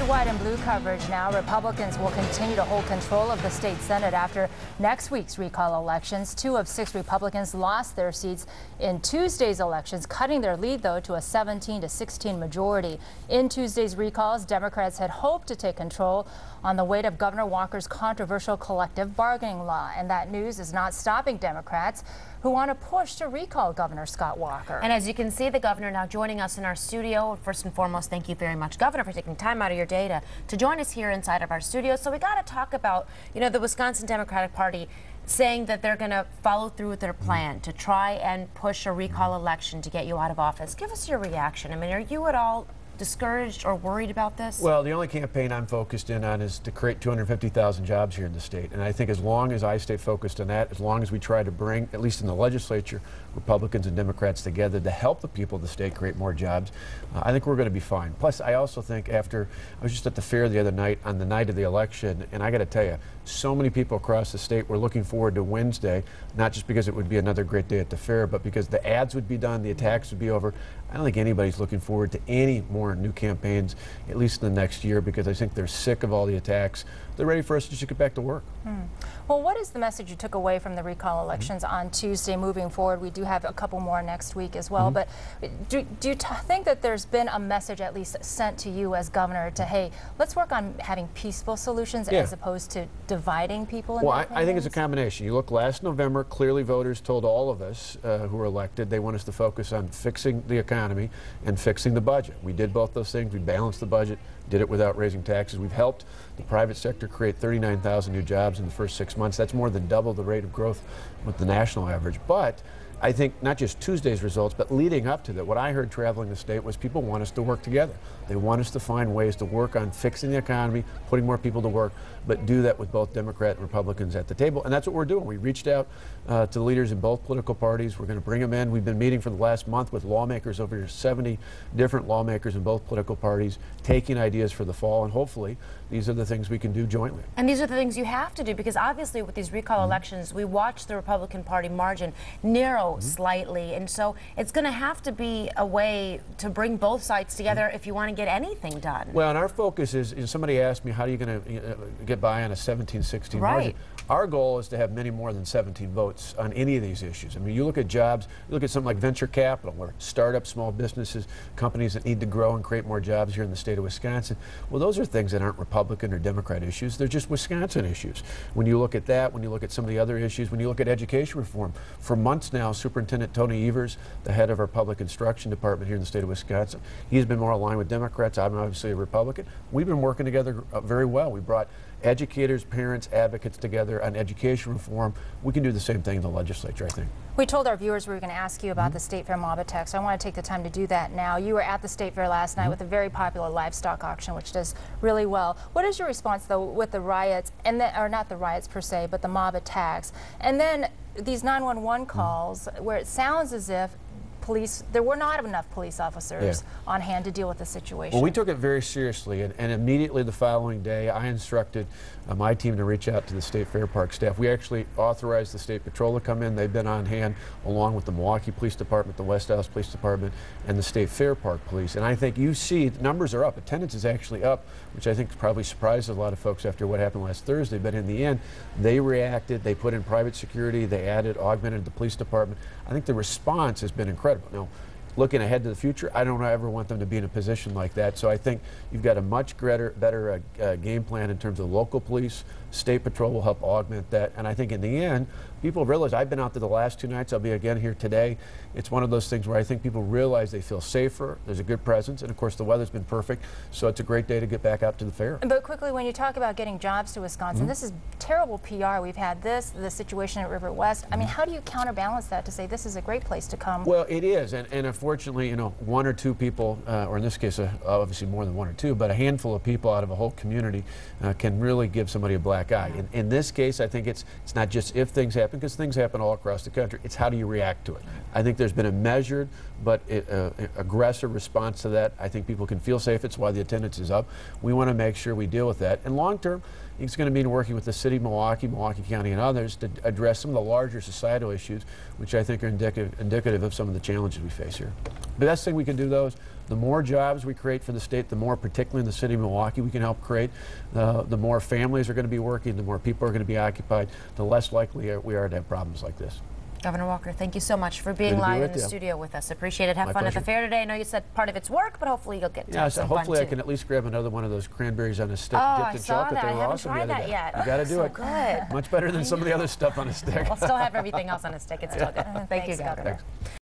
white and blue coverage now. Republicans will continue to hold control of the state Senate after next week's recall elections. 2 of 6 Republicans lost their seats in Tuesday's elections, cutting their lead, though, to a 17-16 majority. In Tuesday's recalls, Democrats had hoped to take control on the weight of Governor Walker's controversial collective bargaining law. And that news is not stopping Democrats who want to push to recall Governor Scott Walker. And as you can see, the governor now joining us in our studio. First and foremost, thank you very much, Governor, for taking time out of your day to join us here inside of our studio. So we got to talk about, the Wisconsin Democratic Party saying that they're going to follow through with their plan to try and push a recall election to get you out of office. Give us your reaction. I mean, are you at all discouraged or worried about this? Well, the only campaign I'm focused in on is to create 250,000 jobs here in the state. And I think as long as I stay focused on that, as long as we try to bring, at least in the legislature, Republicans and Democrats together to help the people of the state create more jobs, I think we're going to be fine. Plus, I also think I was just at the fair the other night on the night of the election, and I got to tell you, so many people across the state were looking forward to Wednesday, not just because it would be another great day at the fair, but because the ads would be done, the attacks would be over. I don't think anybody's looking forward to any more new campaigns, at least in the next year, because I think they're sick of all the attacks. They're ready for us to just get back to work. Well, what is the message you took away from the recall elections on Tuesday moving forward? We do have a couple more next week as well, but do you think that there's been a message at least sent to you as governor to, hey, let's work on having peaceful solutions as opposed to dividing people? Well, I think it's a combination. You look, last November, clearly voters told all of us who were elected they want us to focus on fixing the economy and fixing the budget. We did both those things. We balanced the budget, did it without raising taxes. We've helped the private sector create 39,000 new jobs in the first 6 months. That's more than double the rate of growth with the national average. But I think not just Tuesday's results, but leading up to that, what I heard traveling the state was people want us to work together. They want us to find ways to work on fixing the economy, putting more people to work, but do that with both Democrat and Republicans at the table. And that's what we're doing. We reached out to the leaders in both political parties. We're going to bring them in. We've been meeting for the last month with lawmakers, over 70 different lawmakers in both political parties, taking ideas for the fall, and hopefully these are the things we can do jointly. And these are the things you have to do, because obviously with these recall elections, we watched the Republican Party margin narrow slightly, and so it's going to have to be a way to bring both sides together if you want to get anything done. Well, and our focus is, somebody asked me, how are you going to get by on a 17-16 margin? Our goal is to have many more than 17 votes on any of these issues. I mean, you look at jobs, you look at something like venture capital, where startups, small businesses, companies that need to grow and create more jobs here in the state of Wisconsin. Well, those are things that aren't Republican or Democrat issues. They're just Wisconsin issues. When you look at that, when you look at some of the other issues, when you look at education reform, for months now, Superintendent Tony Evers, the head of our public instruction department here in the state of Wisconsin, he's been more aligned with Democrats. I'm obviously a Republican. We've been working together very well. We brought educators, parents, advocates together on education reform. We can do the same thing in the legislature, I think. We told our viewers we were going to ask you about the State Fair mob attack, so I want to take the time to do that now. You were at the State Fair last night with a very popular livestock auction, which does really well. What is your response, though, with the riots, and or not the riots per se, but the mob attacks, and then these 911 calls where it sounds as if there were not enough police officers on hand to deal with the situation? Well, we took it very seriously, and immediately the following day, I instructed my team to reach out to the State Fair Park staff. We actually authorized the State Patrol to come in. They've been on hand, along with the Milwaukee Police Department, the West Dallas Police Department, and the State Fair Park Police. And I think you see the numbers are up. Attendance is actually up, which I think probably surprised a lot of folks after what happened last Thursday. But in the end, they reacted. They put in private security. They augmented the police department. I think the response has been incredible. Now, looking ahead to the future, I don't ever want them to be in a position like that. So I think you've got a much better game plan in terms of local police. State Patrol will help augment that. And I think in the end, people realize, I've been out there the last 2 nights, I'll be again here today. It's one of those things where I think people realize they feel safer, there's a good presence, and of course the weather's been perfect, so it's a great day to get back out to the fair. But quickly, when you talk about getting jobs to Wisconsin, this is terrible PR. We've had the situation at River West. I mean, how do you counterbalance that to say this is a great place to come? Well, it is, and unfortunately, 1 or 2 people, or in this case, obviously more than 1 or 2, but a handful of people out of a whole community can really give somebody a black eye. In this case, I think it's not just if things happen, because things happen all across the country. It's how do you react to it. I think there's been a measured but aggressive response to that. I think people can feel safe. It's why the attendance is up. We want to make sure we deal with that. And long term, it's going to mean working with the city of Milwaukee, Milwaukee County, and others to address some of the larger societal issues, which I think are indicative of some of the challenges we face here. The best thing we can do, though, is The more jobs we create for the state, the more, particularly in the city of Milwaukee, we can help create. The more families are going to be working, the more people are going to be occupied, the less likely we are to have problems like this. Governor Walker, thank you so much for being live in the studio with us. Appreciate it. Have fun at the fair today. I know you said part of it's work, but hopefully you'll get to have some fun hopefully too. I can at least grab another one of those cranberries on a stick Oh, dipped in I saw chocolate. that. They I were haven't awesome tried the other that day. yet. You got to do So it. good. Much better than some of the other stuff on a stick. We'll still have everything else on a stick. It's still good. Thank you, Thanks, Governor. Thanks.